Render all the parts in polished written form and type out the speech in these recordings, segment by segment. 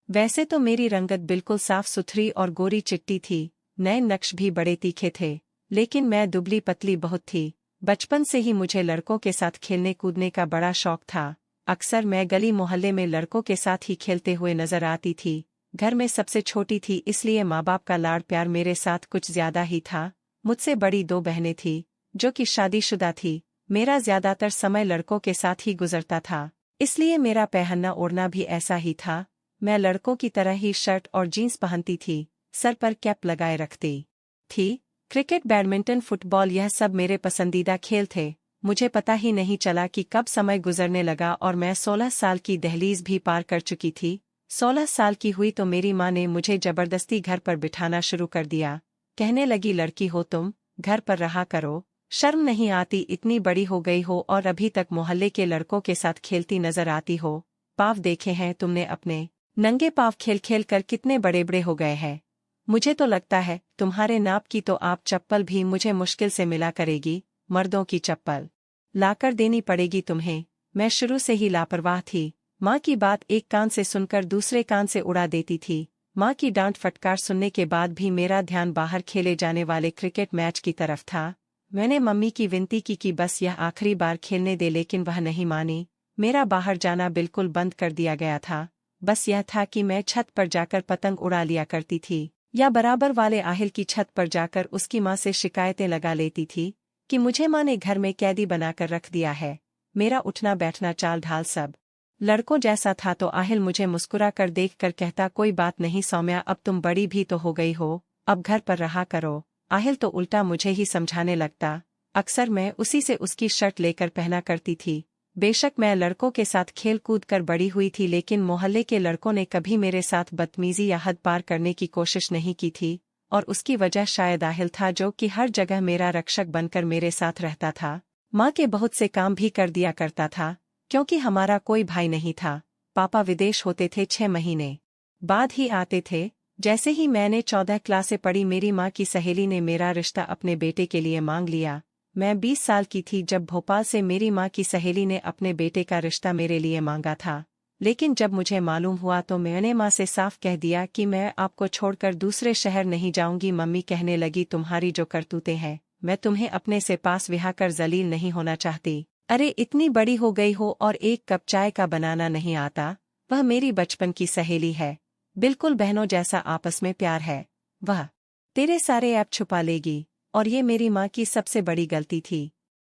वैसे तो मेरी रंगत बिल्कुल साफ सुथरी और गोरी चिट्टी थी, नए नक्श भी बड़े तीखे थे, लेकिन मैं दुबली पतली बहुत थी। बचपन से ही मुझे लड़कों के साथ खेलने कूदने का बड़ा शौक था। अक्सर मैं गली मोहल्ले में लड़कों के साथ ही खेलते हुए नजर आती थी। घर में सबसे छोटी थी, इसलिए माँ बाप का लाड़ प्यार मेरे साथ कुछ ज्यादा ही था। मुझसे बड़ी 2 बहनें थीं, जो कि शादीशुदा थी। मेरा ज्यादातर समय लड़कों के साथ ही गुजरता था, इसलिए मेरा पहनना ओढ़ना भी ऐसा ही था। मैं लड़कों की तरह ही शर्ट और जीन्स पहनती थी, सर पर कैप लगाए रखती थी। क्रिकेट, बैडमिंटन, फुटबॉल यह सब मेरे पसंदीदा खेल थे। मुझे पता ही नहीं चला कि कब समय गुजरने लगा और मैं 16 साल की दहलीज भी पार कर चुकी थी। 16 साल की हुई तो मेरी माँ ने मुझे जबरदस्ती घर पर बिठाना शुरू कर दिया। कहने लगी, लड़की हो तुम, घर पर रहा करो, शर्म नहीं आती, इतनी बड़ी हो गई हो और अभी तक मोहल्ले के लड़कों के साथ खेलती नजर आती हो। पाँव देखे हैं तुमने अपने? नंगे पाँव खेल खेल कर कितने बड़े बड़े हो गए हैं। मुझे तो लगता है तुम्हारे नाप की तो आप चप्पल भी मुझे मुश्किल से मिला करेगी। मर्दों की चप्पल लाकर देनी पड़ेगी तुम्हें। मैं शुरू से ही लापरवाह थी। माँ की बात एक कान से सुनकर दूसरे कान से उड़ा देती थी। माँ की डांट फटकार सुनने के बाद भी मेरा ध्यान बाहर खेले जाने वाले क्रिकेट मैच की तरफ था। मैंने मम्मी की विनती की कि बस यह आखिरी बार खेलने दे, लेकिन वह नहीं मानी। मेरा बाहर जाना बिल्कुल बंद कर दिया गया था। बस यह था कि मैं छत पर जाकर पतंग उड़ा लिया करती थी, या बराबर वाले आहिल की छत पर जाकर उसकी माँ से शिकायतें लगा लेती थी कि मुझे माँ ने घर में कैदी बनाकर रख दिया है। मेरा उठना बैठना चाल ढाल सब लड़कों जैसा था, तो आहिल मुझे मुस्कुरा कर देख कर कहता, कोई बात नहीं सौम्या, अब तुम बड़ी भी तो हो गई हो, अब घर पर रहा करो। आहिल तो उल्टा मुझे ही समझाने लगता। अक्सर मैं उसी से उसकी शर्ट लेकर पहना करती थी। बेशक मैं लड़कों के साथ खेल कूद कर बड़ी हुई थी, लेकिन मोहल्ले के लड़कों ने कभी मेरे साथ बदतमीजी या हद पार करने की कोशिश नहीं की थी, और उसकी वजह शायद आहिल था, जो कि हर जगह मेरा रक्षक बनकर मेरे साथ रहता था। माँ के बहुत से काम भी कर दिया करता था, क्योंकि हमारा कोई भाई नहीं था। पापा विदेश होते थे, 6 महीने बाद ही आते थे। जैसे ही मैंने 14 क्लासे पढ़ी, मेरी माँ की सहेली ने मेरा रिश्ता अपने बेटे के लिए मांग लिया। मैं 20 साल की थी जब भोपाल से मेरी माँ की सहेली ने अपने बेटे का रिश्ता मेरे लिए मांगा था। लेकिन जब मुझे मालूम हुआ तो मैंने माँ से साफ कह दिया कि मैं आपको छोड़कर दूसरे शहर नहीं जाऊंगी। मम्मी कहने लगी, तुम्हारी जो करतूतें हैं, मैं तुम्हें अपने से पास ब्याह कर जलील नहीं होना चाहती। अरे इतनी बड़ी हो गई हो और एक कप चाय का बनाना नहीं आता। वह मेरी बचपन की सहेली है, बिल्कुल बहनों जैसा आपस में प्यार है। वह तेरे सारे ऐप छुपा लेगी, और ये मेरी माँ की सबसे बड़ी गलती थी।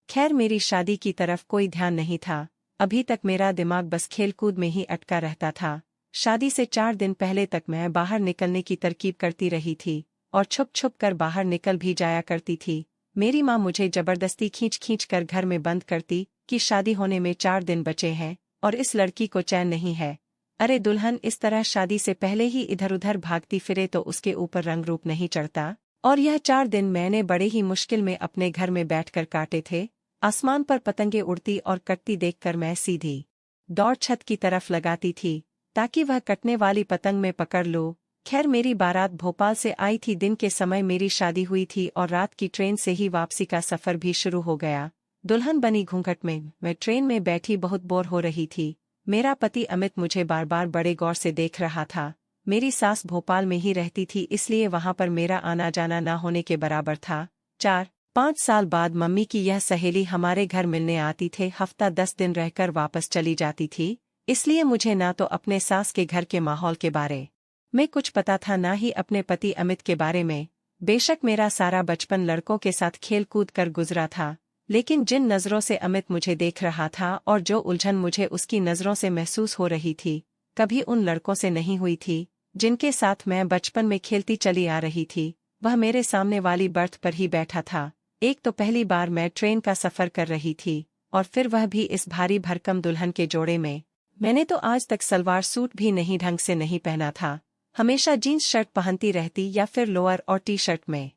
खैर, मेरी शादी की तरफ कोई ध्यान नहीं था। अभी तक मेरा दिमाग बस खेलकूद में ही अटका रहता था। शादी से 4 दिन पहले तक मैं बाहर निकलने की तरकीब करती रही थी, और छुप छुप कर बाहर निकल भी जाया करती थी। मेरी माँ मुझे जबरदस्ती खींच खींच कर घर में बंद करती कि शादी होने में 4 दिन बचे हैं और इस लड़की को चैन नहीं है। अरे दुल्हन इस तरह शादी से पहले ही इधर उधर भागती फिरे तो उसके ऊपर रंग रूप नहीं चढ़ता। और यह 4 दिन मैंने बड़े ही मुश्किल में अपने घर में बैठकर काटे थे। आसमान पर पतंगे उड़ती और कटती देखकर मैं सीधी दौड़ छत की तरफ लगाती थी, ताकि वह कटने वाली पतंग में पकड़ लो। खैर, मेरी बारात भोपाल से आई थी। दिन के समय मेरी शादी हुई थी और रात की ट्रेन से ही वापसी का सफर भी शुरू हो गया। दुल्हन बनी घूंघट में मैं ट्रेन में बैठी बहुत बोर हो रही थी। मेरा पति अमित मुझे बार बार बड़े गौर से देख रहा था। मेरी सास भोपाल में ही रहती थी, इसलिए वहां पर मेरा आना जाना ना होने के बराबर था। 4-5 साल बाद मम्मी की यह सहेली हमारे घर मिलने आती थी। हफ्ता 10 दिन रहकर वापस चली जाती थी, इसलिए मुझे ना तो अपने सास के घर के माहौल के बारे में कुछ पता था, ना ही अपने पति अमित के बारे में। बेशक मेरा सारा बचपन लड़कों के साथ खेल कूद कर गुजरा था, लेकिन जिन नज़रों से अमित मुझे देख रहा था और जो उलझन मुझे उसकी नज़रों से महसूस हो रही थी, कभी उन लड़कों से नहीं हुई थी जिनके साथ मैं बचपन में खेलती चली आ रही थी। वह मेरे सामने वाली बर्थ पर ही बैठा था। एक तो पहली बार मैं ट्रेन का सफ़र कर रही थी, और फिर वह भी इस भारी भरकम दुल्हन के जोड़े में। मैंने तो आज तक सलवार सूट भी नहीं ढंग से नहीं पहना था। हमेशा जीन्स शर्ट पहनती रहती या फिर लोअर और टी शर्ट में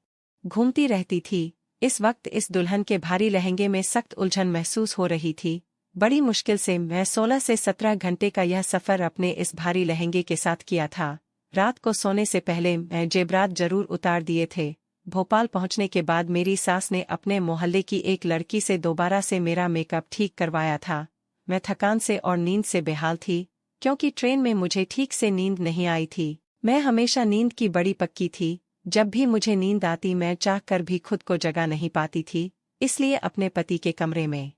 घूमती रहती थी। इस वक्त इस दुल्हन के भारी लहंगे में सख्त उलझन महसूस हो रही थी। बड़ी मुश्किल से मैं 16 से 17 घंटे का यह सफ़र अपने इस भारी लहंगे के साथ किया था। रात को सोने से पहले मैं जेबरात जरूर उतार दिए थे। भोपाल पहुंचने के बाद मेरी सास ने अपने मोहल्ले की एक लड़की से दोबारा से मेरा मेकअप ठीक करवाया था। मैं थकान से और नींद से बेहाल थी। क्योंकि ट्रेन में मुझे ठीक से नींद नहीं आई थी। मैं हमेशा नींद की बड़ी पक्की थी। जब भी मुझे नींद आती मैं चाह कर भी खुद को जगा नहीं पाती थी, इसलिए अपने पति के कमरे में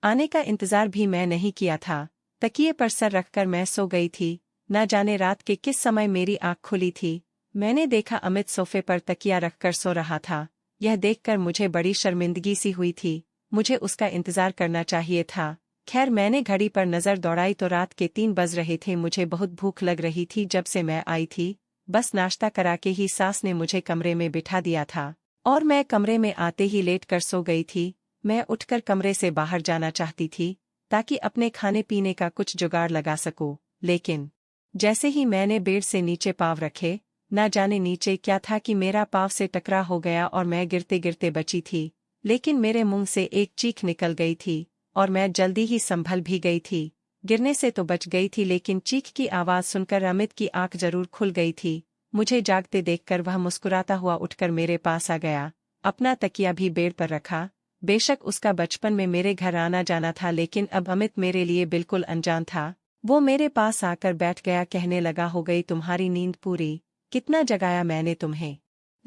आने का इंतजार भी मैं नहीं किया था। तकिए पर सर रखकर मैं सो गई थी। न जाने रात के किस समय मेरी आँख खुली थी। मैंने देखा अमित सोफे पर तकिया रखकर सो रहा था। यह देखकर मुझे बड़ी शर्मिंदगी सी हुई थी। मुझे उसका इंतजार करना चाहिए था। खैर मैंने घड़ी पर नजर दौड़ाई तो रात के 3 बज रहे थे। मुझे बहुत भूख लग रही थी जब से मैं आई थी। बस नाश्ता करा के ही सास ने मुझे कमरे में बिठा दिया था और मैं कमरे में आते ही लेट कर सो गई थी। मैं उठकर कमरे से बाहर जाना चाहती थी ताकि अपने खाने पीने का कुछ जुगाड़ लगा सकूं, लेकिन जैसे ही मैंने बेड से नीचे पाँव रखे, न जाने नीचे क्या था कि मेरा पाँव से टकरा हो गया और मैं गिरते गिरते बची थी। लेकिन मेरे मुंह से एक चीख निकल गई थी और मैं जल्दी ही संभल भी गई थी। गिरने से तो बच गई थी, लेकिन चीख की आवाज़ सुनकर अमित की आंख जरूर खुल गई थी। मुझे जागते देखकर वह मुस्कुराता हुआ उठकर मेरे पास आ गया। अपना तकिया भी बेड पर रखा। बेशक उसका बचपन में मेरे घर आना जाना था, लेकिन अब अमित मेरे लिए बिल्कुल अनजान था। वो मेरे पास आकर बैठ गया। कहने लगा, हो गई तुम्हारी नींद पूरी? कितना जगाया मैंने तुम्हें,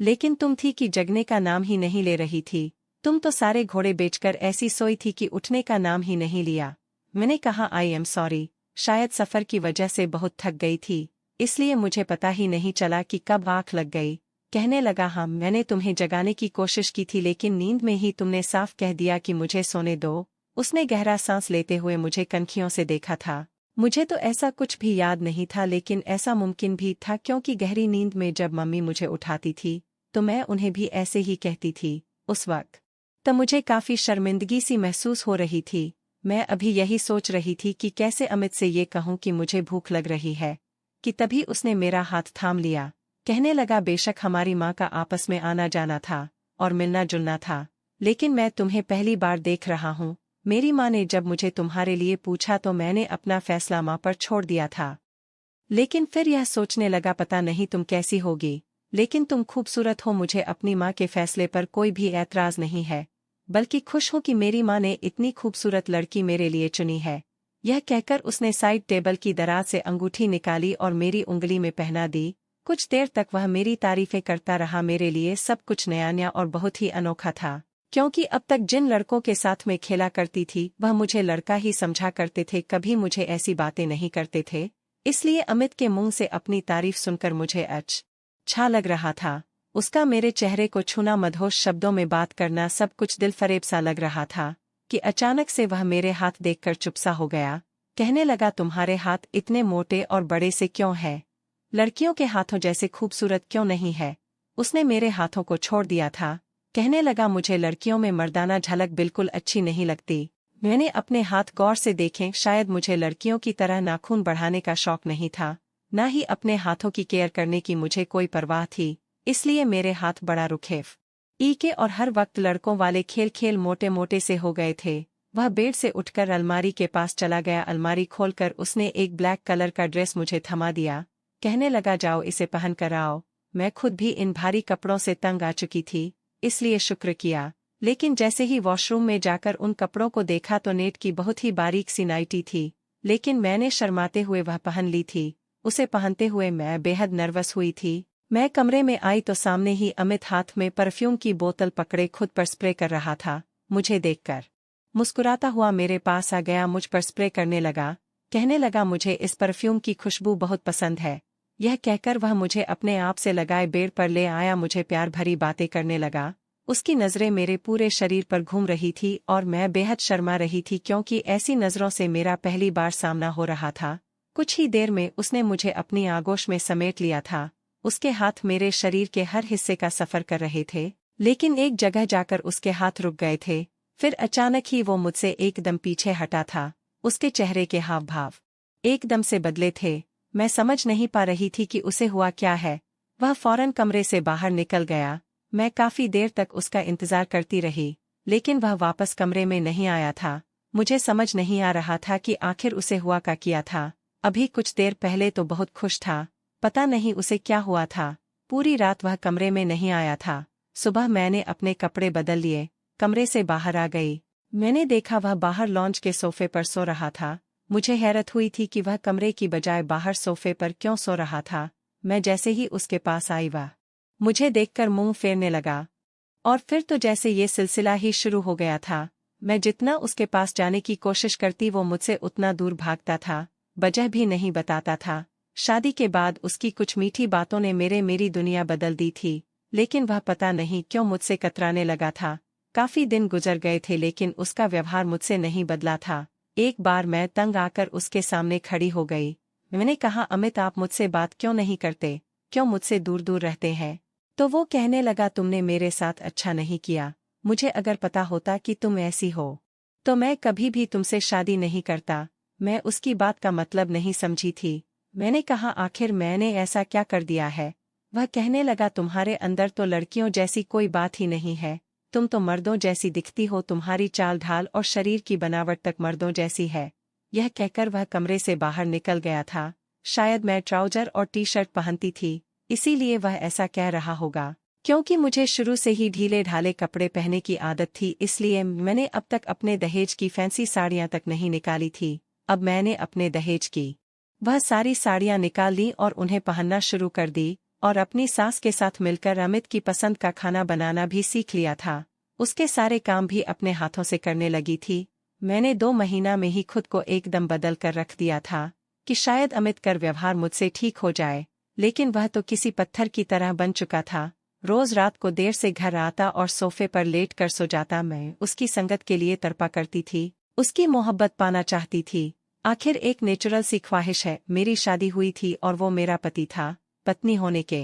लेकिन तुम थी कि जगने का नाम ही नहीं ले रही थी। तुम तो सारे घोड़े बेचकर ऐसी सोई थी कि उठने का नाम ही नहीं लिया। मैंने कहा, आई एम सॉरी, शायद सफ़र की वजह से बहुत थक गई थी, इसलिए मुझे पता ही नहीं चला कि कब आँख लग गई। कहने लगा, हाँ मैंने तुम्हें जगाने की कोशिश की थी, लेकिन नींद में ही तुमने साफ कह दिया कि मुझे सोने दो। उसने गहरा सांस लेते हुए मुझे कनखियों से देखा था। मुझे तो ऐसा कुछ भी याद नहीं था, लेकिन ऐसा मुमकिन भी था क्योंकि गहरी नींद में जब मम्मी मुझे उठाती थी तो मैं उन्हें भी ऐसे ही कहती थी। उस वक्त तो मुझे काफ़ी शर्मिंदगी सी महसूस हो रही थी। मैं अभी यही सोच रही थी कि कैसे अमित से ये कहूँ कि मुझे भूख लग रही है, कि तभी उसने मेरा हाथ थाम लिया। कहने लगा, बेशक हमारी माँ का आपस में आना जाना था और मिलना जुलना था, लेकिन मैं तुम्हें पहली बार देख रहा हूँ। मेरी माँ ने जब मुझे तुम्हारे लिए पूछा तो मैंने अपना फैसला माँ पर छोड़ दिया था, लेकिन फिर यह सोचने लगा पता नहीं तुम कैसी होगी, लेकिन तुम खूबसूरत हो। मुझे अपनी माँ के फैसले पर कोई भी ऐतराज़ नहीं है, बल्कि खुश हूँ कि मेरी माँ ने इतनी खूबसूरत लड़की मेरे लिए चुनी है। यह कहकर उसने साइड टेबल की दराज से अंगूठी निकाली और मेरी उंगली में पहना दी। कुछ देर तक वह मेरी तारीफें करता रहा। मेरे लिए सब कुछ नया नया और बहुत ही अनोखा था, क्योंकि अब तक जिन लड़कों के साथ में खेला करती थी वह मुझे लड़का ही समझा करते थे, कभी मुझे ऐसी बातें नहीं करते थे। इसलिए अमित के मुंह से अपनी तारीफ सुनकर मुझे अच्छा लग रहा था। उसका मेरे चेहरे को छूना, मदहोश शब्दों में बात करना, सब कुछ दिलफरेब सा लग रहा था कि अचानक से वह मेरे हाथ देखकर चुप सा हो गया। कहने लगा, तुम्हारे हाथ इतने मोटे और बड़े से क्यों है? लड़कियों के हाथों जैसे खूबसूरत क्यों नहीं है? उसने मेरे हाथों को छोड़ दिया था। कहने लगा, मुझे लड़कियों में मर्दाना झलक बिल्कुल अच्छी नहीं लगती। मैंने अपने हाथ गौर से देखे। शायद मुझे लड़कियों की तरह नाखून बढ़ाने का शौक नहीं था, न ही अपने हाथों की केयर करने की मुझे कोई परवाह थी, इसलिए मेरे हाथ बड़ा रुखेफ के और हर वक्त लड़कों वाले खेल मोटे मोटे से हो गए थे। वह बेड से उठकर अलमारी के पास चला गया। अलमारी खोलकर उसने एक ब्लैक कलर का ड्रेस मुझे थमा दिया। कहने लगा, जाओ इसे पहन कर आओ। मैं खुद भी इन भारी कपड़ों से तंग आ चुकी थी, इसलिए शुक्र किया। लेकिन जैसे ही वॉशरूम में जाकर उन कपड़ों को देखा तो नेट की बहुत ही बारीक सी नाइटी थी, लेकिन मैंने शर्माते हुए वह पहन ली थी। उसे पहनते हुए मैं बेहद नर्वस हुई थी। मैं कमरे में आई तो सामने ही अमित हाथ में परफ्यूम की बोतल पकड़े खुद पर स्प्रे कर रहा था। मुझे देखकर मुस्कुराता हुआ मेरे पास आ गया, मुझ पर स्प्रे करने लगा। कहने लगा, मुझे इस परफ्यूम की खुशबू बहुत पसंद है। यह कहकर वह मुझे अपने आप से लगाए बेड पर ले आया। मुझे प्यार भरी बातें करने लगा। उसकी नज़रें मेरे पूरे शरीर पर घूम रही थी और मैं बेहद शर्मा रही थी, क्योंकि ऐसी नज़रों से मेरा पहली बार सामना हो रहा था। कुछ ही देर में उसने मुझे अपनी आगोश में समेट लिया था। उसके हाथ मेरे शरीर के हर हिस्से का सफर कर रहे थे, लेकिन एक जगह जाकर उसके हाथ रुक गए थे। फिर अचानक ही वो मुझसे एकदम पीछे हटा था। उसके चेहरे के हाव भाव एकदम से बदले थे। मैं समझ नहीं पा रही थी कि उसे हुआ क्या है। वह फौरन कमरे से बाहर निकल गया। मैं काफी देर तक उसका इंतजार करती रही, लेकिन वह वापस कमरे में नहीं आया था। मुझे समझ नहीं आ रहा था कि आखिर उसे हुआ क्या किया था। अभी कुछ देर पहले तो बहुत खुश था, पता नहीं उसे क्या हुआ था। पूरी रात वह कमरे में नहीं आया था। सुबह मैंने अपने कपड़े बदल लिए, कमरे से बाहर आ गई। मैंने देखा वह बाहर लॉन्च के सोफे पर सो रहा था। मुझे हैरत हुई थी कि वह कमरे की बजाय बाहर सोफे पर क्यों सो रहा था। मैं जैसे ही उसके पास आई वह मुझे देखकर मुंह फेरने लगा। और फिर तो जैसे ये सिलसिला ही शुरू हो गया था। मैं जितना उसके पास जाने की कोशिश करती वो मुझसे उतना दूर भागता था, वजह भी नहीं बताता था। शादी के बाद उसकी कुछ मीठी बातों ने मेरी दुनिया बदल दी थी, लेकिन वह पता नहीं क्यों मुझसे कतराने लगा था। काफी दिन गुजर गए थे लेकिन उसका व्यवहार मुझसे नहीं बदला था। एक बार मैं तंग आकर उसके सामने खड़ी हो गई। मैंने कहा, अमित आप मुझसे बात क्यों नहीं करते, क्यों मुझसे दूर दूर रहते हैं? तो वो कहने लगा, तुमने मेरे साथ अच्छा नहीं किया। मुझे अगर पता होता कि तुम ऐसी हो तो मैं कभी भी तुमसे शादी नहीं करता। मैं उसकी बात का मतलब नहीं समझी थी। मैंने कहा, आखिर मैंने ऐसा क्या कर दिया है? वह कहने लगा, तुम्हारे अंदर तो लड़कियों जैसी कोई बात ही नहीं है। तुम तो मर्दों जैसी दिखती हो, तुम्हारी चाल ढाल और शरीर की बनावट तक मर्दों जैसी है। यह कहकर वह कमरे से बाहर निकल गया था। शायद मैं ट्राउजर और टी शर्ट पहनती थी, इसीलिए वह ऐसा कह रहा होगा। क्योंकि मुझे शुरू से ही ढीले ढाले कपड़े पहनने की आदत थी, इसलिए मैंने अब तक अपने दहेज की फैंसी साड़ियां तक नहीं निकाली थी। अब मैंने अपने दहेज की वह सारी साड़ियां निकाल ली और उन्हें पहनना शुरू कर दी, और अपनी सास के साथ मिलकर अमित की पसंद का खाना बनाना भी सीख लिया था। उसके सारे काम भी अपने हाथों से करने लगी थी। मैंने 2 महीना में ही खुद को एकदम बदल कर रख दिया था कि शायद अमित का व्यवहार मुझसे ठीक हो जाए, लेकिन वह तो किसी पत्थर की तरह बन चुका था। रोज रात को देर से घर आता और सोफे पर लेट कर सो जाता। मैं उसकी संगत के लिए तड़पा करती थी, उसकी मोहब्बत पाना चाहती थी। आखिर एक नेचुरल सी ख्वाहिश है। मेरी शादी हुई थी और वो मेरा पति था। पत्नी होने के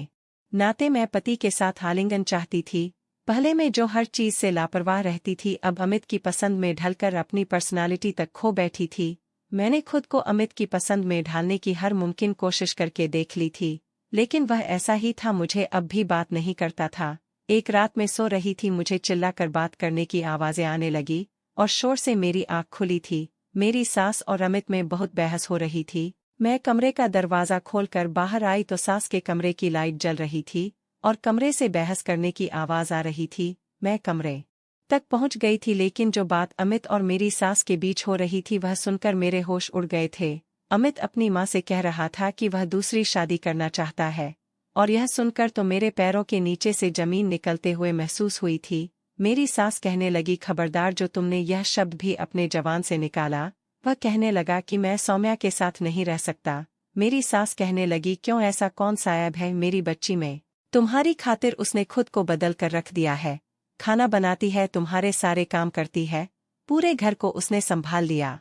नाते मैं पति के साथ आलिंगन चाहती थी। पहले मैं जो हर चीज से लापरवाह रहती थी, अब अमित की पसंद में ढलकर अपनी पर्सनालिटी तक खो बैठी थी। मैंने खुद को अमित की पसंद में ढालने की हर मुमकिन कोशिश करके देख ली थी, लेकिन वह ऐसा ही था, मुझे अब भी बात नहीं करता था। एक रात में सो रही थी, मुझे चिल्लाकर बात करने की आवाजें आने लगी और शोर से मेरी आंख खुली थी। मेरी सास और अमित में बहुत बहस हो रही थी। मैं कमरे का दरवाजा खोलकर बाहर आई तो सास के कमरे की लाइट जल रही थी और कमरे से बहस करने की आवाज आ रही थी। मैं कमरे तक पहुंच गई थी, लेकिन जो बात अमित और मेरी सास के बीच हो रही थी वह सुनकर मेरे होश उड़ गए थे। अमित अपनी मां से कह रहा था कि वह दूसरी शादी करना चाहता है, और यह सुनकर तो मेरे पैरों के नीचे से जमीन निकलते हुए महसूस हुई थी। मेरी सास कहने लगी, खबरदार जो तुमने यह शब्द भी अपने जबान से निकाला। वह कहने लगा कि मैं सौम्या के साथ नहीं रह सकता। मेरी सास कहने लगी, क्यों, ऐसा कौन सा ऐब है मेरी बच्ची में? तुम्हारी खातिर उसने खुद को बदल कर रख दिया है। खाना बनाती है, तुम्हारे सारे काम करती है, पूरे घर को उसने संभाल लिया।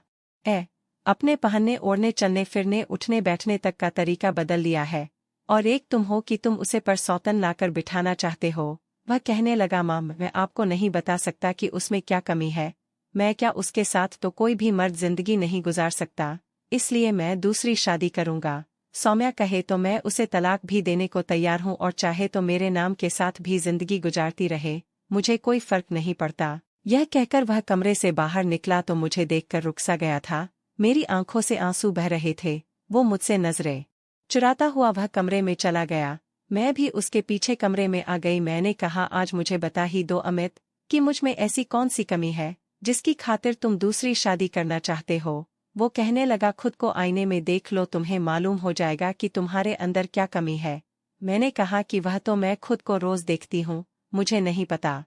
अपने पहनने ओढ़ने चलने फिरने उठने बैठने तक का तरीका बदल लिया है, और एक तुम हो कि तुम उसे पर सौतन लाकर बिठाना चाहते हो। वह कहने लगा, मां, मैं आपको नहीं बता सकता कि उसमें क्या कमी है। मैं क्या, उसके साथ तो कोई भी मर्द जिंदगी नहीं गुजार सकता, इसलिए मैं दूसरी शादी करूंगा। सौम्या कहे तो मैं उसे तलाक भी देने को तैयार हूं, और चाहे तो मेरे नाम के साथ भी जिंदगी गुजारती रहे, मुझे कोई फर्क नहीं पड़ता। यह कहकर वह कमरे से बाहर निकला तो मुझे देखकर रुक सा गया था। मेरी आंखों से आंसू बह रहे थे। वो मुझसे नजरें चुराता हुआ वह कमरे में चला गया। मैं भी उसके पीछे कमरे में आ गई। मैंने कहा, आज मुझे बता ही दो अमित कि मुझ में ऐसी कौन सी कमी है जिसकी खातिर तुम दूसरी शादी करना चाहते हो। वो कहने लगा, खुद को आईने में देख लो, तुम्हें मालूम हो जाएगा कि तुम्हारे अंदर क्या कमी है। मैंने कहा कि वह तो मैं खुद को रोज देखती हूँ, मुझे नहीं पता।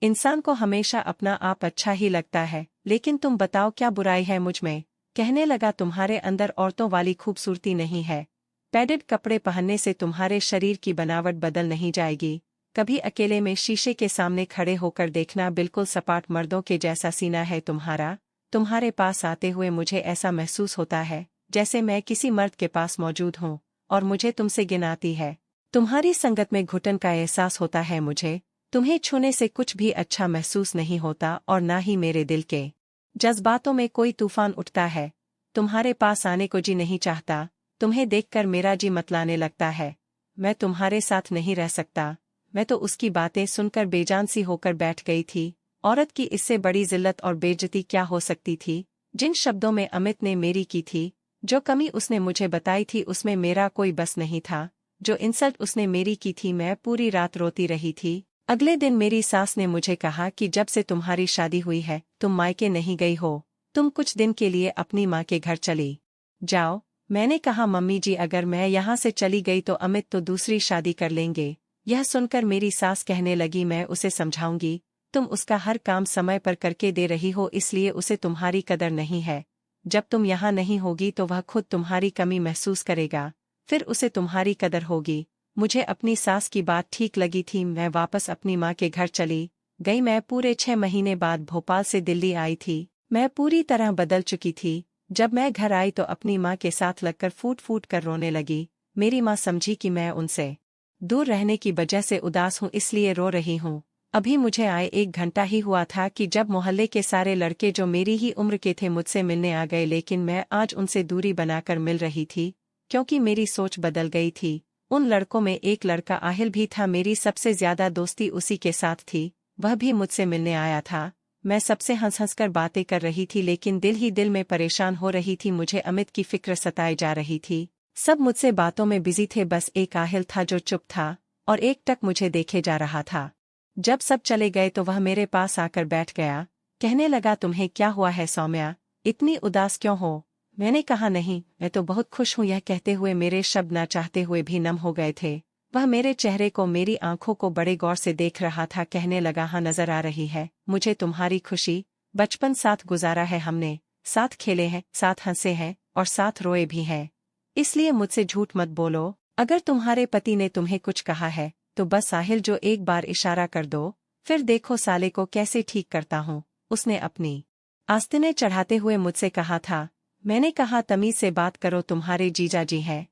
इंसान को हमेशा अपना आप अच्छा ही लगता है, लेकिन तुम बताओ क्या बुराई है मुझ में? कहने लगा, तुम्हारे अंदर औरतों वाली खूबसूरती नहीं है। पैडेड कपड़े पहनने से तुम्हारे शरीर की बनावट बदल नहीं जाएगी। कभी अकेले में शीशे के सामने खड़े होकर देखना, बिल्कुल सपाट मर्दों के जैसा सीना है तुम्हारा। तुम्हारे पास आते हुए मुझे ऐसा महसूस होता है जैसे मैं किसी मर्द के पास मौजूद हूँ और मुझे तुमसे गिनाती है। तुम्हारी संगत में घुटन का एहसास होता है मुझे। तुम्हें छूने से कुछ भी अच्छा महसूस नहीं होता, और ना ही मेरे दिल के जज्बातों में कोई तूफान उठता है। तुम्हारे पास आने को जी नहीं चाहता। तुम्हें देखकर मेरा जी मतलाने लगता है। मैं तुम्हारे साथ नहीं रह सकता। मैं तो उसकी बातें सुनकर बेजान सी होकर बैठ गई थी। औरत की इससे बड़ी जिल्लत और बेइज्जती क्या हो सकती थी? जिन शब्दों में अमित ने मेरी की थी, जो कमी उसने मुझे बताई थी, उसमें मेरा कोई बस नहीं था। जो इंसल्ट उसने मेरी की थी, मैं पूरी रात रोती रही थी। अगले दिन मेरी सास ने मुझे कहा कि जब से तुम्हारी शादी हुई है तुम मायके नहीं गई हो। तुम कुछ दिन के लिए अपनी माँ के घर चली जाओ। मैंने कहा मम्मी जी अगर मैं यहाँ से चली गई तो अमित तो दूसरी शादी कर लेंगे। यह सुनकर मेरी सास कहने लगी मैं उसे समझाऊंगी, तुम उसका हर काम समय पर करके दे रही हो इसलिए उसे तुम्हारी कदर नहीं है। जब तुम यहाँ नहीं होगी तो वह खुद तुम्हारी कमी महसूस करेगा, फिर उसे तुम्हारी कदर होगी। मुझे अपनी सास की बात ठीक लगी थी। मैं वापस अपनी माँ के घर चली गई। मैं पूरे 6 महीने बाद भोपाल से दिल्ली आई थी। मैं पूरी तरह बदल चुकी थी। जब मैं घर आई तो अपनी माँ के साथ लगकर फूट फूट कर रोने लगी। मेरी माँ समझी कि मैं उनसे दूर रहने की वजह से उदास हूँ इसलिए रो रही हूँ। अभी मुझे आए 1 घंटा ही हुआ था कि जब मोहल्ले के सारे लड़के जो मेरी ही उम्र के थे मुझसे मिलने आ गए, लेकिन मैं आज उनसे दूरी बनाकर मिल रही थी क्योंकि मेरी सोच बदल गई थी। उन लड़कों में एक लड़का आहिल भी था। मेरी सबसे ज्यादा दोस्ती उसी के साथ थी। वह भी मुझसे मिलने आया था। मैं सबसे हंस कर बातें कर रही थी लेकिन दिल ही दिल में परेशान हो रही थी। मुझे अमित की फिक्र सताई जा रही थी। सब मुझसे बातों में बिजी थे, बस एक आहिल था जो चुप था और एक टक मुझे देखे जा रहा था। जब सब चले गए तो वह मेरे पास आकर बैठ गया। कहने लगा तुम्हें क्या हुआ है सौम्या, इतनी उदास क्यों हो? मैंने कहा नहीं, मैं तो बहुत खुश हूँ। यह कहते हुए मेरे शब्द न चाहते हुए भी नम हो गए थे। वह मेरे चेहरे को, मेरी आंखों को बड़े गौर से देख रहा था। कहने लगा हाँ नजर आ रही है मुझे तुम्हारी खुशी। बचपन साथ गुजारा है हमने, साथ खेले हैं, साथ हंसे हैं और साथ रोए भी हैं। इसलिए मुझसे झूठ मत बोलो। अगर तुम्हारे पति ने तुम्हें कुछ कहा है तो बस साहिल जो एक बार इशारा कर दो, फिर देखो साले को कैसे ठीक करता हूँ। उसने अपनी आस्तीनें चढ़ाते हुए मुझसे कहा था। मैंने कहा तमीज से बात करो, तुम्हारे जीजा जी हैं।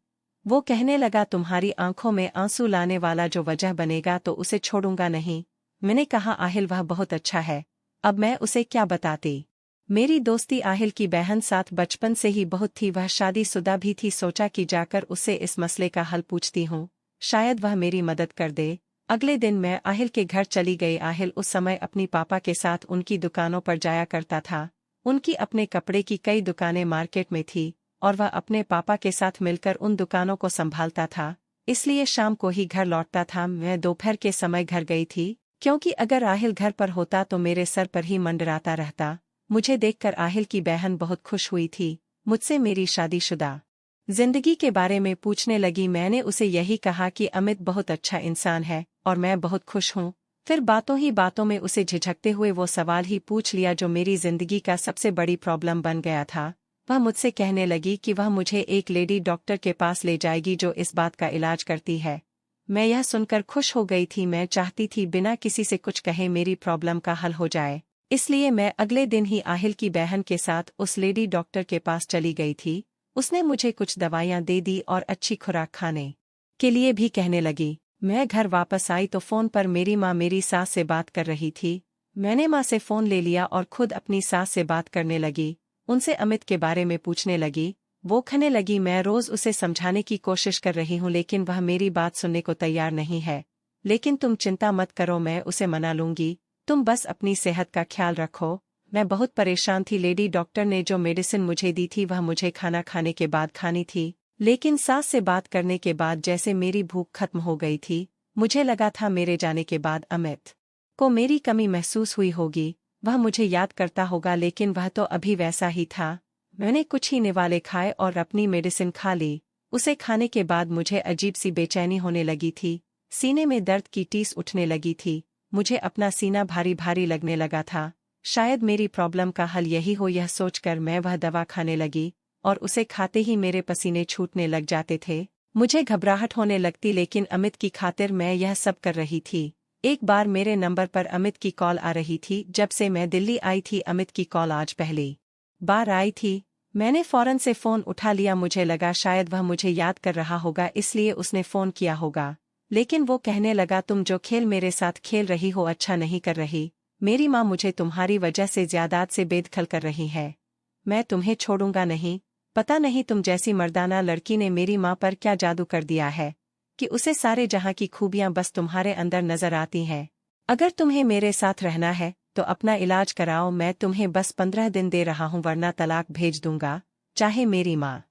वो कहने लगा तुम्हारी आंखों में आंसू लाने वाला जो वजह बनेगा तो उसे छोड़ूंगा नहीं। मैंने कहा आहिल वह बहुत अच्छा है, अब मैं उसे क्या बताती। मेरी दोस्ती आहिल की बहन साथ बचपन से ही बहुत थी। वह शादीशुदा भी थी। सोचा कि जाकर उससे इस मसले का हल पूछती हूँ, शायद वह मेरी मदद कर दे। अगले दिन मैं आहिल के घर चली गई। आहिल उस समय अपनी पापा के साथ उनकी दुकानों पर जाया करता था। उनकी अपने कपड़े की कई दुकानें मार्केट में थी और वह अपने पापा के साथ मिलकर उन दुकानों को संभालता था, इसलिए शाम को ही घर लौटता था। मैं दोपहर के समय घर गई थी क्योंकि अगर आहिल घर पर होता तो मेरे सर पर ही मंडराता रहता। मुझे देखकर आहिल की बहन बहुत खुश हुई थी। मुझसे मेरी शादीशुदा जिंदगी के बारे में पूछने लगी। मैंने उसे यही कहा कि अमित बहुत अच्छा इंसान है और मैं बहुत खुश हूँ। फिर बातों ही बातों में उसे झिझकते हुए वो सवाल ही पूछ लिया जो मेरी जिंदगी का सबसे बड़ी प्रॉब्लम बन गया था। वह मुझसे कहने लगी कि वह मुझे एक लेडी डॉक्टर के पास ले जाएगी जो इस बात का इलाज करती है। मैं यह सुनकर खुश हो गई थी। मैं चाहती थी बिना किसी से कुछ कहे मेरी प्रॉब्लम का हल हो जाए, इसलिए मैं अगले दिन ही आहिल की बहन के साथ उस लेडी डॉक्टर के पास चली गई थी। उसने मुझे कुछ दवाइयाँ दे दी और अच्छी खुराक खाने के लिए भी कहने लगी। मैं घर वापस आई तो फ़ोन पर मेरी माँ मेरी सास से बात कर रही थी। मैंने माँ से फ़ोन ले लिया और खुद अपनी सास से बात करने लगी। उनसे अमित के बारे में पूछने लगी। वो कहने लगी मैं रोज़ उसे समझाने की कोशिश कर रही हूँ लेकिन वह मेरी बात सुनने को तैयार नहीं है। लेकिन तुम चिंता मत करो, मैं उसे मना लूंगी। तुम बस अपनी सेहत का ख्याल रखो। मैं बहुत परेशान थी। लेडी डॉक्टर ने जो मेडिसिन मुझे दी थी वह मुझे खाना खाने के बाद खानी थी, लेकिन सास से बात करने के बाद जैसे मेरी भूख खत्म हो गई थी। मुझे लगा था मेरे जाने के बाद अमित को मेरी कमी महसूस हुई होगी, वह मुझे याद करता होगा, लेकिन वह तो अभी वैसा ही था। मैंने कुछ ही निवाले खाए और अपनी मेडिसिन खा ली। उसे खाने के बाद मुझे अजीब सी बेचैनी होने लगी थी। सीने में दर्द की टीस उठने लगी थी। मुझे अपना सीना भारी भारी लगने लगा था। शायद मेरी प्रॉब्लम का हल यही हो, यह सोचकर मैं वह दवा खाने लगी और उसे खाते ही मेरे पसीने छूटने लग जाते थे। मुझे घबराहट होने लगती, लेकिन अमित की खातिर मैं यह सब कर रही थी। एक बार मेरे नंबर पर अमित की कॉल आ रही थी। जब से मैं दिल्ली आई थी अमित की कॉल आज पहली बार आई थी। मैंने फौरन से फ़ोन उठा लिया। मुझे लगा शायद वह मुझे याद कर रहा होगा, इसलिए उसने फ़ोन किया होगा। लेकिन वो कहने लगा तुम जो खेल मेरे साथ खेल रही हो अच्छा नहीं कर रही। मेरी माँ मुझे तुम्हारी वजह से जायदाद से बेदखल कर रही है। मैं तुम्हें छोड़ूंगा नहीं। पता नहीं तुम जैसी मर्दाना लड़की ने मेरी माँ पर क्या जादू कर दिया है कि उसे सारे जहाँ की खूबियाँ बस तुम्हारे अंदर नजर आती हैं। अगर तुम्हें मेरे साथ रहना है तो अपना इलाज कराओ। मैं तुम्हें बस 15 दिन दे रहा हूँ वरना तलाक भेज दूंगा। चाहे मेरी माँ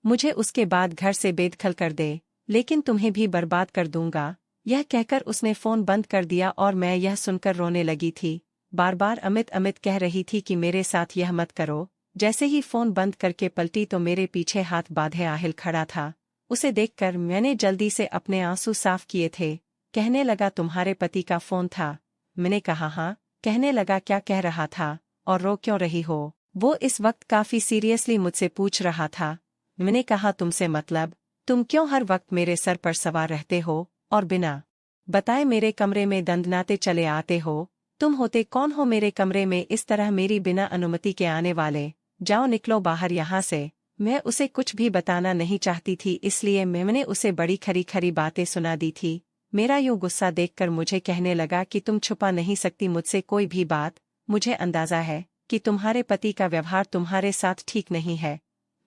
मुझे उसके बाद घर से बेदखल कर दे, लेकिन तुम्हें भी बर्बाद कर दूंगा। यह कहकर उसने फ़ोन बंद कर दिया और मैं यह सुनकर रोने लगी थी। बार बार अमित अमित कह रही थी कि मेरे साथ यह मत करो, जैसे ही फोन बंद करके पलटी तो मेरे पीछे हाथ बांधे आहिल खड़ा था। उसे देखकर मैंने जल्दी से अपने आंसू साफ किए थे। कहने लगा तुम्हारे पति का फोन था। मैंने कहा हाँ। कहने लगा क्या कह रहा था और रो क्यों रही हो। वो इस वक्त काफी सीरियसली मुझसे पूछ रहा था। मैंने कहा तुमसे मतलब, तुम क्यों हर वक्त मेरे सर पर सवार रहते हो और बिना बताए मेरे कमरे में दंदनाते चले आते हो। तुम होते कौन हो मेरे कमरे में इस तरह मेरी बिना अनुमति के आने वाले। जाओ निकलो बाहर यहाँ से। मैं उसे कुछ भी बताना नहीं चाहती थी, इसलिए मैंने उसे बड़ी खरी खरी बातें सुना दी थी। मेरा यूं गुस्सा देखकर मुझे कहने लगा कि तुम छुपा नहीं सकती मुझसे कोई भी बात। मुझे अंदाजा है कि तुम्हारे पति का व्यवहार तुम्हारे साथ ठीक नहीं है।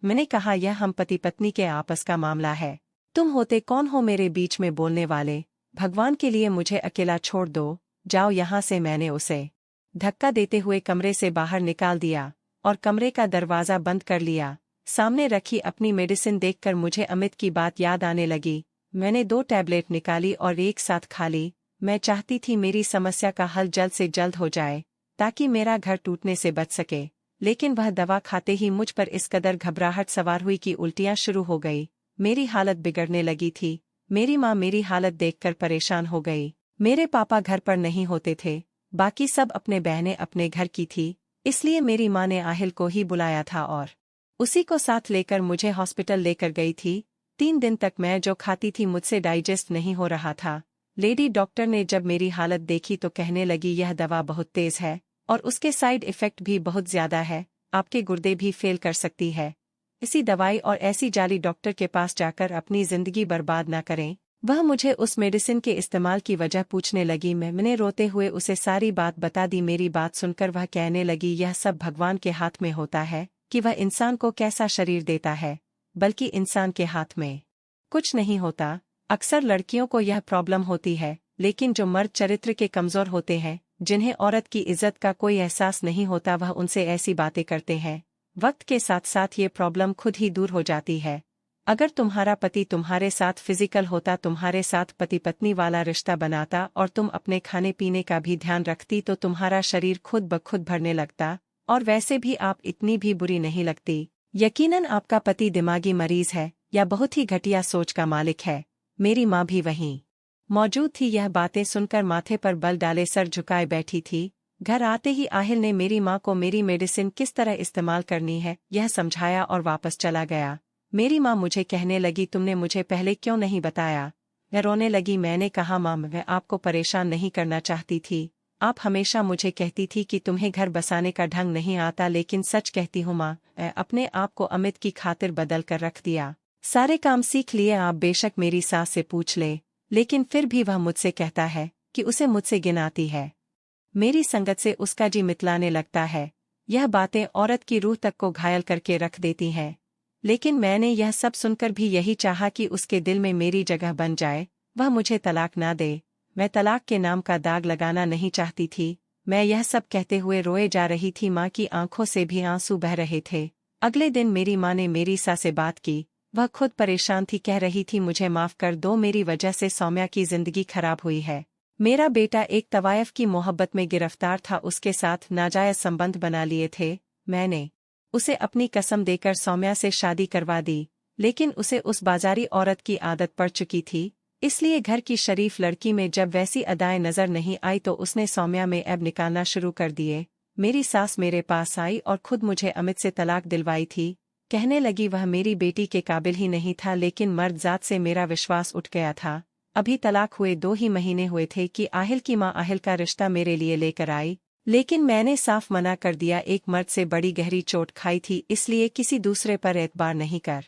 मैंने कहा यह हम पति पत्नी के आपस का मामला है। तुम होते कौन हो मेरे बीच में बोलने वाले। भगवान के लिए मुझे अकेला छोड़ दो, जाओ यहाँ से। मैंने उसे धक्का देते हुए कमरे से बाहर निकाल दिया और कमरे का दरवाजा बंद कर लिया। सामने रखी अपनी मेडिसिन देखकर मुझे अमित की बात याद आने लगी। मैंने 2 टैबलेट निकाली और एक साथ खा ली। मैं चाहती थी मेरी समस्या का हल जल्द से जल्द हो जाए ताकि मेरा घर टूटने से बच सके, लेकिन वह दवा खाते ही मुझ पर इस कदर घबराहट सवार हुई कि उल्टियां शुरू हो गई। मेरी हालत बिगड़ने लगी थी। मेरी माँ मेरी हालत देखकर परेशान हो गई। मेरे पापा घर पर नहीं होते थे, बाकी सब अपने बहनें अपने घर की थी, इसलिए मेरी माँ ने आहिल को ही बुलाया था और उसी को साथ लेकर मुझे हॉस्पिटल लेकर गई थी। 3 दिन तक मैं जो खाती थी मुझसे डाइजेस्ट नहीं हो रहा था। लेडी डॉक्टर ने जब मेरी हालत देखी तो कहने लगी यह दवा बहुत तेज है और उसके साइड इफ़ेक्ट भी बहुत ज्यादा है, आपके गुर्दे भी फेल कर सकती है। इसी दवाई और ऐसी जाली डॉक्टर के पास जाकर अपनी जिंदगी बर्बाद ना करें। वह मुझे उस मेडिसिन के इस्तेमाल की वजह पूछने लगी। मैंने रोते हुए उसे सारी बात बता दी। मेरी बात सुनकर वह कहने लगी यह सब भगवान के हाथ में होता है कि वह इंसान को कैसा शरीर देता है, बल्कि इंसान के हाथ में कुछ नहीं होता। अक्सर लड़कियों को यह प्रॉब्लम होती है, लेकिन जो मर्द चरित्र के कमजोर होते हैं, जिन्हें औरत की इज्जत का कोई एहसास नहीं होता, वह उनसे ऐसी बातें करते हैं। वक्त के साथ साथ ये प्रॉब्लम खुद ही दूर हो जाती है। अगर तुम्हारा पति तुम्हारे साथ फिजिकल होता, तुम्हारे साथ पति पत्नी वाला रिश्ता बनाता और तुम अपने खाने पीने का भी ध्यान रखती, तो तुम्हारा शरीर खुद ब खुद भरने लगता। और वैसे भी आप इतनी भी बुरी नहीं लगती। यकीनन आपका पति दिमागी मरीज है या बहुत ही घटिया सोच का मालिक है। मेरी माँ भी वहीं मौजूद थी। यह बातें सुनकर माथे पर बल डाले सर झुकाए बैठी थी। घर आते ही आहिल ने मेरी माँ को मेरी मेडिसिन किस तरह इस्तेमाल करनी है यह समझाया और वापस चला गया। मेरी माँ मुझे कहने लगी तुमने मुझे पहले क्यों नहीं बताया। मैं रोने लगी। मैंने कहा माँ, मैं आपको परेशान नहीं करना चाहती थी। आप हमेशा मुझे कहती थी कि तुम्हें घर बसाने का ढंग नहीं आता, लेकिन सच कहती हूँ माँ, अपने आप को अमित की खातिर बदल कर रख दिया। सारे काम सीख लिए। आप बेशक मेरी सास से पूछ ले, लेकिन फिर भी वह मुझसे कहता है कि उसे मुझसे गिनाती है। मेरी संगत से उसका जी मितलाने लगता है। यह बातें औरत की रूह तक को घायल करके रख देती हैं। लेकिन मैंने यह सब सुनकर भी यही चाहा कि उसके दिल में मेरी जगह बन जाए, वह मुझे तलाक ना दे। मैं तलाक के नाम का दाग लगाना नहीं चाहती थी। मैं यह सब कहते हुए रोए जा रही थी। माँ की आंखों से भी आंसू बह रहे थे। अगले दिन मेरी माँ ने मेरी सास से बात की। वह खुद परेशान थी, कह रही थी मुझे माफ कर दो, मेरी वजह से सौम्या की जिंदगी खराब हुई है। मेरा बेटा एक तवायफ की मोहब्बत में गिरफ्तार था, उसके साथ नाजायज संबंध बना लिए थे। मैंने उसे अपनी कसम देकर सौम्या से शादी करवा दी, लेकिन उसे उस बाजारी औरत की आदत पड़ चुकी थी। इसलिए घर की शरीफ लड़की में जब वैसी अदाएं नजर नहीं आई तो उसने सौम्या में ऐब निकालना शुरू कर दिए। मेरी सास मेरे पास आई और खुद मुझे अमित से तलाक दिलवाई थी। कहने लगी वह मेरी बेटी के काबिल ही नहीं था, लेकिन मर्द जात से मेरा विश्वास उठ गया था। अभी तलाक हुए 2 ही महीने हुए थे कि आहिल की माँ आहिल का रिश्ता मेरे लिए लेकर आई, लेकिन मैंने साफ मना कर दिया। एक मर्द से बड़ी गहरी चोट खाई थी, इसलिए किसी दूसरे पर एतबार नहीं कर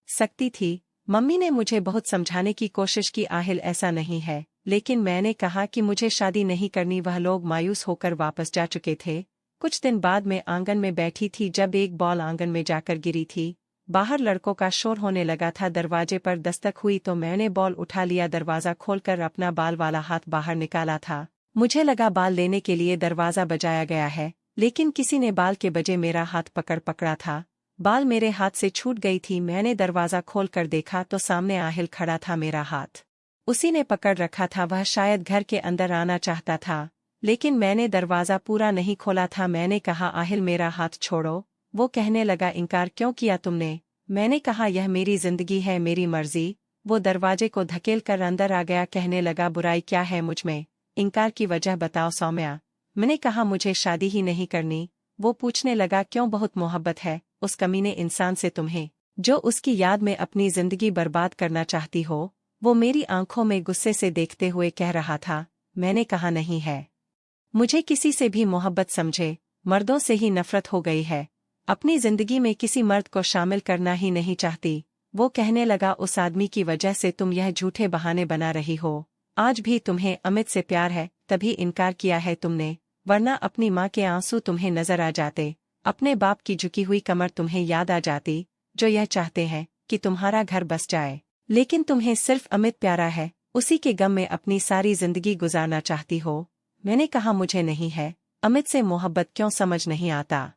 सकती थी। मम्मी ने मुझे बहुत समझाने की कोशिश की, आहिल ऐसा नहीं है, लेकिन मैंने कहा कि मुझे शादी नहीं करनी। वह लोग मायूस होकर वापस जा चुके थे। कुछ दिन बाद मैं आंगन में बैठी थी जब एक बॉल आंगन में जाकर गिरी थी। बाहर लड़कों का शोर होने लगा था। दरवाजे पर दस्तक हुई तो मैंने बॉल उठा लिया। दरवाजा खोलकर अपना बाल वाला हाथ बाहर निकाला था। मुझे लगा बाल लेने के लिए दरवाजा बजाया गया है, लेकिन किसी ने बाल के बजे मेरा हाथ पकड़ा था। बाल मेरे हाथ से छूट गई थी। मैंने दरवाजा खोलकर देखा तो सामने आहिल खड़ा था। मेरा हाथ उसी ने पकड़ रखा था। वह शायद घर के अंदर आना चाहता था, लेकिन मैंने दरवाजा पूरा नहीं खोला था। मैंने कहा आहिल मेरा हाथ छोड़ो। वो कहने लगा, इनकार क्यों किया तुमने? मैंने कहा, यह मेरी जिंदगी है, मेरी मर्जी। वो दरवाजे को धकेल कर अंदर आ गया, कहने लगा, बुराई क्या है मुझमें? इनकार की वजह बताओ सौम्या। मैंने कहा, मुझे शादी ही नहीं करनी। वो पूछने लगा, क्यों? बहुत मोहब्बत है उस कमीने इंसान से तुम्हें, जो उसकी याद में अपनी जिंदगी बर्बाद करना चाहती हो। वो मेरी आंखों में गुस्से से देखते हुए कह रहा था। मैंने कहा, नहीं है, मुझे किसी से भी मोहब्बत समझे, मर्दों से ही नफरत हो गई है। अपनी जिंदगी में किसी मर्द को शामिल करना ही नहीं चाहती। वो कहने लगा, उस आदमी की वजह से तुम यह झूठे बहाने बना रही हो। आज भी तुम्हें अमित से प्यार है, तभी इनकार किया है तुमने, वरना अपनी माँ के आंसू तुम्हें नजर आ जाते, अपने बाप की झुकी हुई कमर तुम्हें याद आ जाती, जो यह चाहते हैं कि तुम्हारा घर बस जाए। लेकिन तुम्हें सिर्फ अमित प्यारा है, उसी के गम में अपनी सारी जिंदगी गुजारना चाहती हो। मैंने कहा, मुझे नहीं है, अमित से मोहब्बत क्यों समझ नहीं आता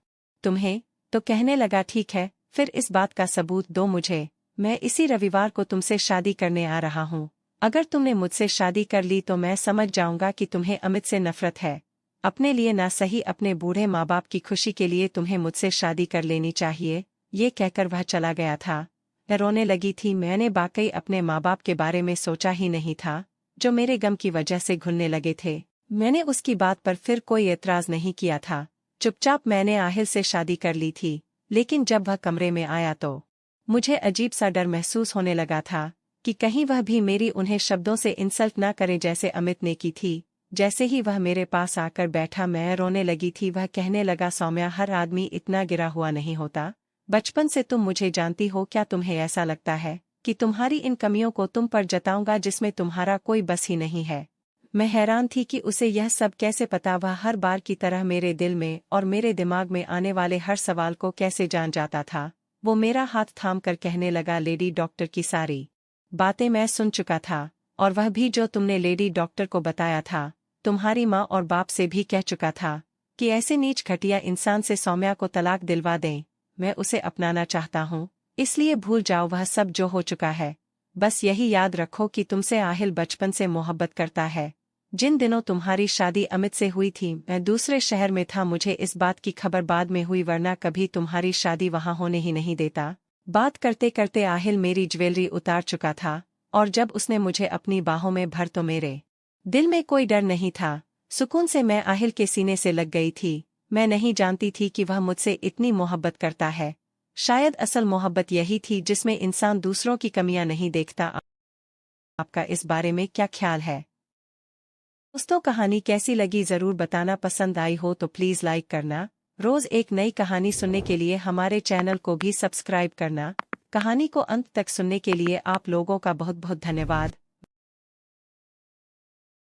तुम्हें? तो कहने लगा, ठीक है, फिर इस बात का सबूत दो मुझे। मैं इसी रविवार को तुमसे शादी करने आ रहा हूँ। अगर तुमने मुझसे शादी कर ली तो मैं समझ जाऊंगा कि तुम्हें अमित से नफरत है। अपने लिए ना सही, अपने बूढ़े माँ बाप की खुशी के लिए तुम्हें मुझसे शादी कर लेनी चाहिए। ये कहकर वह चला गया था। मैं रोने लगी थी। मैंने वाकई अपने माँ बाप के बारे में सोचा ही नहीं था, जो मेरे गम की वजह से घुलने लगे थे। मैंने उसकी बात पर फिर कोई एतराज नहीं किया था। चुपचाप मैंने आहिल से शादी कर ली थी। लेकिन जब वह कमरे में आया तो मुझे अजीब सा डर महसूस होने लगा था कि कहीं वह भी मेरी उन्हें शब्दों से इंसल्ट ना करे जैसे अमित ने की थी। जैसे ही वह मेरे पास आकर बैठा, मैं रोने लगी थी। वह कहने लगा, सौम्या, हर आदमी इतना गिरा हुआ नहीं होता। बचपन से तुम मुझे जानती हो, क्या तुम्हें ऐसा लगता है कि तुम्हारी इन कमियों को तुम पर जताऊंगा जिसमें तुम्हारा कोई बस ही नहीं है? मैं हैरान थी कि उसे यह सब कैसे पता। वह हर बार की तरह मेरे दिल में और मेरे दिमाग में आने वाले हर सवाल को कैसे जान जाता था। वो मेरा हाथ थाम कर कहने लगा, लेडी डॉक्टर की सारी बातें मैं सुन चुका था, और वह भी जो तुमने लेडी डॉक्टर को बताया था। तुम्हारी माँ और बाप से भी कह चुका था कि ऐसे नीच घटिया इंसान से सौम्या को तलाक दिलवा दें। मैं उसे अपनाना चाहता हूँ, इसलिए भूल जाओ वह सब जो हो चुका है। बस यही याद रखो कि तुमसे आहिल बचपन से मोहब्बत करता है। जिन दिनों तुम्हारी शादी अमित से हुई थी, मैं दूसरे शहर में था। मुझे इस बात की खबर बाद में हुई, वरना कभी तुम्हारी शादी वहां होने ही नहीं देता। बात करते करते आहिल मेरी ज्वेलरी उतार चुका था, और जब उसने मुझे अपनी बाहों में भर तो मेरे दिल में कोई डर नहीं था। सुकून से मैं आहिल के सीने से लग गई थी। मैं नहीं जानती थी कि वह मुझसे इतनी मोहब्बत करता है। शायद असल मोहब्बत यही थी जिसमें इंसान दूसरों की कमियां नहीं देखता। आपका इस बारे में क्या ख्याल है दोस्तों? कहानी कैसी लगी जरूर बताना। पसंद आई हो तो प्लीज लाइक करना। रोज एक नई कहानी सुनने के लिए हमारे चैनल को भी सब्सक्राइब करना। कहानी को अंत तक सुनने के लिए आप लोगों का बहुत बहुत धन्यवाद।